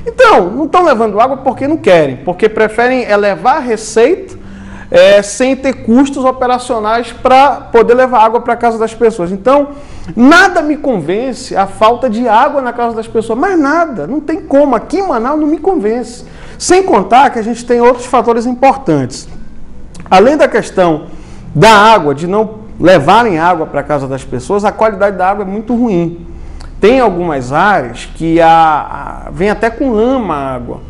Então, não estão levando água porque não querem, porque preferem elevar a receita sem ter custos operacionais para poder levar água para a casa das pessoas. Então, nada me convence a falta de água na casa das pessoas, mas nada, não tem como. Aqui em Manaus não me convence. Sem contar que a gente tem outros fatores importantes. Além da questão da água, de não levarem água para a casa das pessoas, a qualidade da água é muito ruim. Tem algumas áreas que vem até com lama a água.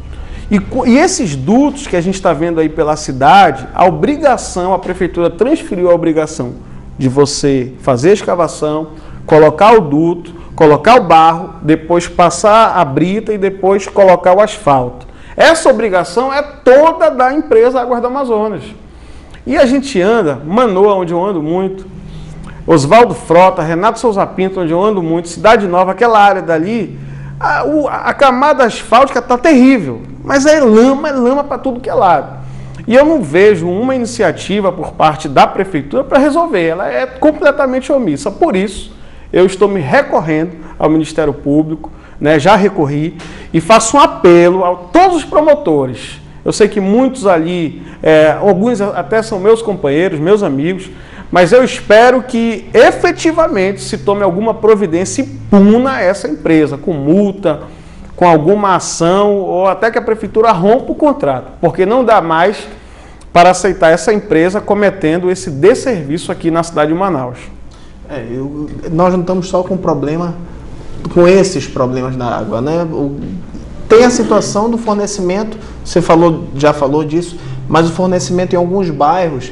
E esses dutos que a gente está vendo aí pela cidade, a prefeitura transferiu a obrigação de você fazer a escavação, colocar o duto, colocar o barro, depois passar a brita e depois colocar o asfalto. Essa obrigação é toda da empresa Águas do Amazonas. E a gente anda, Manoa, onde eu ando muito, Oswaldo Frota, Renato Souza Pinto, onde eu ando muito, Cidade Nova, aquela área dali, a camada asfáltica está terrível, mas é lama para tudo que é lado. E eu não vejo uma iniciativa por parte da prefeitura para resolver, ela é completamente omissa. Por isso, eu estou me recorrendo ao Ministério Público, né, já recorri, e faço um apelo a todos os promotores. Eu sei que muitos ali, alguns até são meus companheiros, meus amigos, mas eu espero que efetivamente se tome alguma providência e puna essa empresa, com multa, com alguma ação, ou até que a prefeitura rompa o contrato, porque não dá mais para aceitar essa empresa cometendo esse desserviço aqui na cidade de Manaus. Nós não estamos só com com esses problemas da água, né? Tem a situação do fornecimento, você já falou disso, mas o fornecimento em alguns bairros,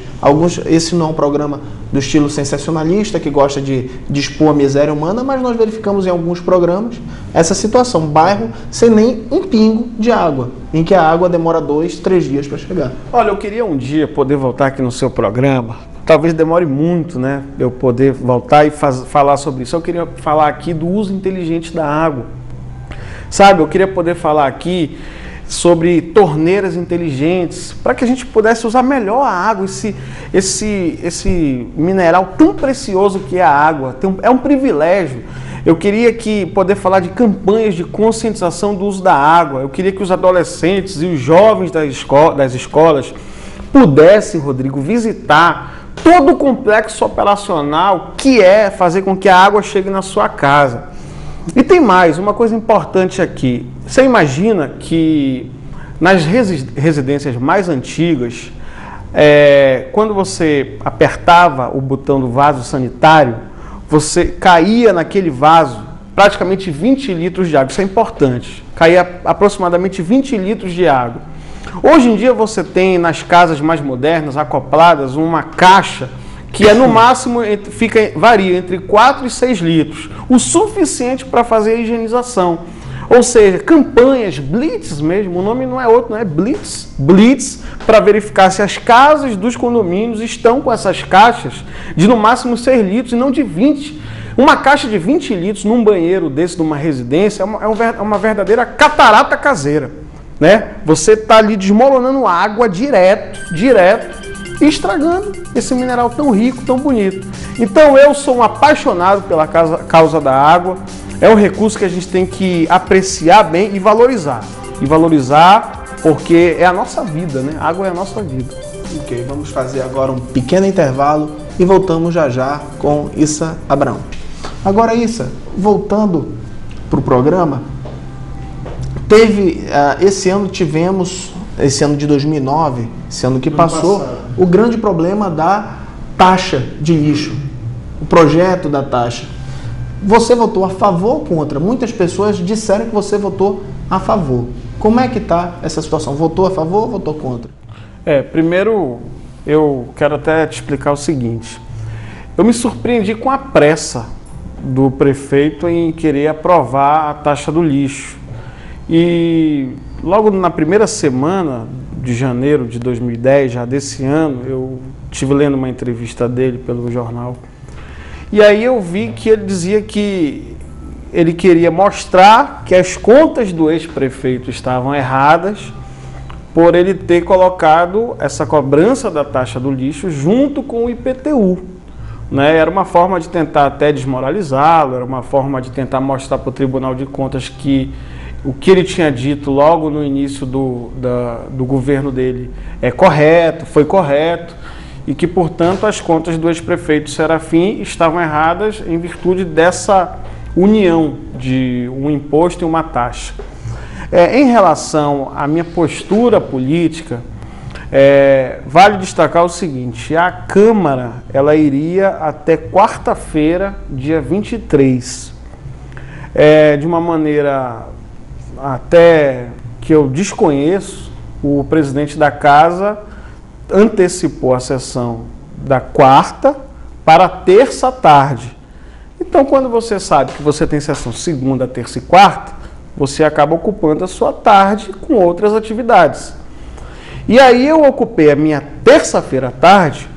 esse não é um programa do estilo sensacionalista, que gosta de expor a miséria humana, mas nós verificamos em alguns programas essa situação, bairro sem nem um pingo de água, em que a água demora 2, 3 dias para chegar. Olha, eu queria um dia poder voltar aqui no seu programa, talvez demore muito, né, eu poder voltar e falar sobre isso. Eu queria falar aqui do uso inteligente da água. Sabe, eu queria poder falar aqui sobre torneiras inteligentes, para que a gente pudesse usar melhor a água, esse mineral tão precioso que é a água. É um privilégio. Eu queria poder falar de campanhas de conscientização do uso da água. Eu queria que os adolescentes e os jovens das escolas pudessem, Rodrigo, visitar todo o complexo operacional que é fazer com que a água chegue na sua casa. E tem mais, uma coisa importante aqui. Você imagina que nas residências mais antigas, quando você apertava o botão do vaso sanitário, você caía naquele vaso praticamente 20 litros de água. Isso é importante. Caía aproximadamente 20 litros de água. Hoje em dia você tem nas casas mais modernas, acopladas, uma caixa que no máximo varia entre 4 e 6 litros, o suficiente para fazer a higienização. Ou seja, campanhas, blitz mesmo, o nome não é outro, não é blitz, para verificar se as casas dos condomínios estão com essas caixas de no máximo 6 litros e não de 20. Uma caixa de 20 litros num banheiro desse, numa residência, é uma verdadeira catarata caseira, né? Você está ali desmoronando água direto, e estragando esse mineral tão rico, tão bonito. Então eu sou um apaixonado pela causa da água, é um recurso que a gente tem que apreciar bem e valorizar. E valorizar porque é a nossa vida, né? A água é a nossa vida. Ok, vamos fazer agora um pequeno intervalo e voltamos já com Issa Abraão. Agora, Issa, voltando para o programa, esse ano de 2009, esse ano que passou, o grande problema da taxa de lixo, o projeto da taxa. Você votou a favor ou contra? Muitas pessoas disseram que você votou a favor. Como é que está essa situação? Votou a favor ou votou contra? Primeiro eu quero até te explicar o seguinte. Eu me surpreendi com a pressa do prefeito em querer aprovar a taxa do lixo. E logo na primeira semana de janeiro de 2010, já desse ano, eu estive lendo uma entrevista dele pelo jornal. E aí eu vi que ele dizia que ele queria mostrar que as contas do ex-prefeito estavam erradas por ele ter colocado essa cobrança da taxa do lixo junto com o IPTU. Né? Era uma forma de tentar até desmoralizá-lo, era uma forma de tentar mostrar para o Tribunal de Contas que o que ele tinha dito logo no início do governo dele é correto, foi correto, e que, portanto, as contas do ex-prefeito Serafim estavam erradas em virtude dessa união de um imposto e uma taxa. Em relação à minha postura política, vale destacar o seguinte: a Câmara ela iria até quarta-feira, dia 23. De uma maneira até que eu desconheço, o presidente da Casa antecipou a sessão da quarta para terça à tarde. Então, quando você sabe que você tem sessão segunda, terça e quarta, você acaba ocupando a sua tarde com outras atividades. E aí eu ocupei a minha terça-feira à tarde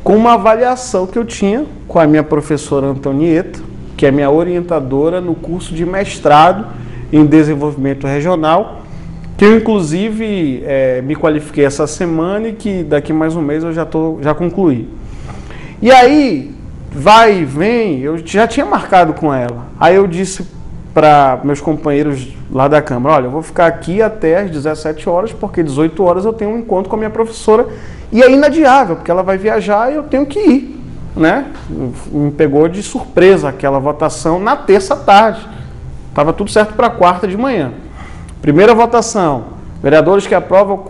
com uma avaliação que eu tinha com a minha professora Antonieta, que é minha orientadora no curso de mestrado em desenvolvimento regional, que eu inclusive me qualifiquei essa semana e que daqui mais um mês eu já concluí. E aí, vai e vem, eu já tinha marcado com ela. Aí eu disse para meus companheiros lá da Câmara: olha, eu vou ficar aqui até às 17 horas, porque 18 horas eu tenho um encontro com a minha professora e é inadiável, porque ela vai viajar e eu tenho que ir, né? Me pegou de surpresa aquela votação na terça à tarde. Estava tudo certo para quarta de manhã. Primeira votação: vereadores que aprovam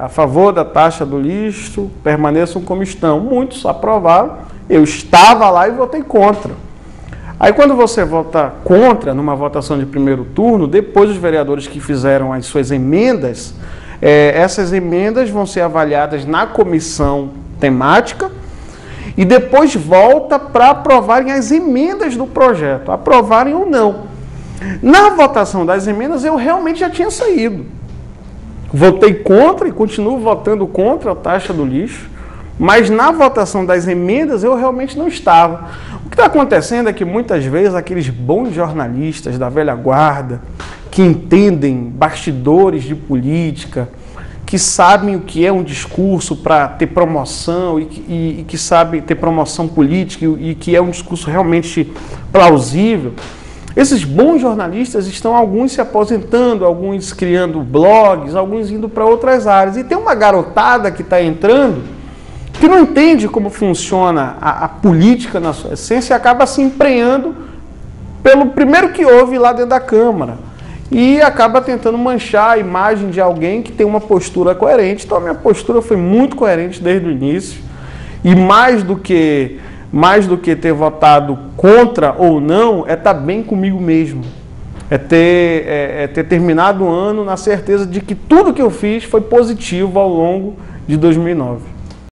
a favor da taxa do lixo permaneçam como estão. Muitos aprovaram, eu estava lá e votei contra. Aí quando você vota contra numa votação de primeiro turno, depois os vereadores que fizeram as suas emendas, essas emendas vão ser avaliadas na comissão temática e depois volta para aprovarem as emendas do projeto, aprovarem ou não. Na votação das emendas eu realmente já tinha saído. Votei contra e continuo votando contra a taxa do lixo, mas na votação das emendas eu realmente não estava. O que está acontecendo é que muitas vezes aqueles bons jornalistas da velha guarda, que entendem bastidores de política, que sabem o que é um discurso para ter promoção e que sabem ter promoção política e que é um discurso realmente plausível, esses bons jornalistas estão, alguns se aposentando, alguns criando blogs, alguns indo para outras áreas. E tem uma garotada que está entrando que não entende como funciona a política na sua essência e acaba se emprenhando pelo primeiro que ouve lá dentro da Câmara. E acaba tentando manchar a imagem de alguém que tem uma postura coerente. Então a minha postura foi muito coerente desde o início. E mais do que ter votado contra ou não, é estar bem comigo mesmo. É ter terminado o ano na certeza de que tudo que eu fiz foi positivo ao longo de 2009.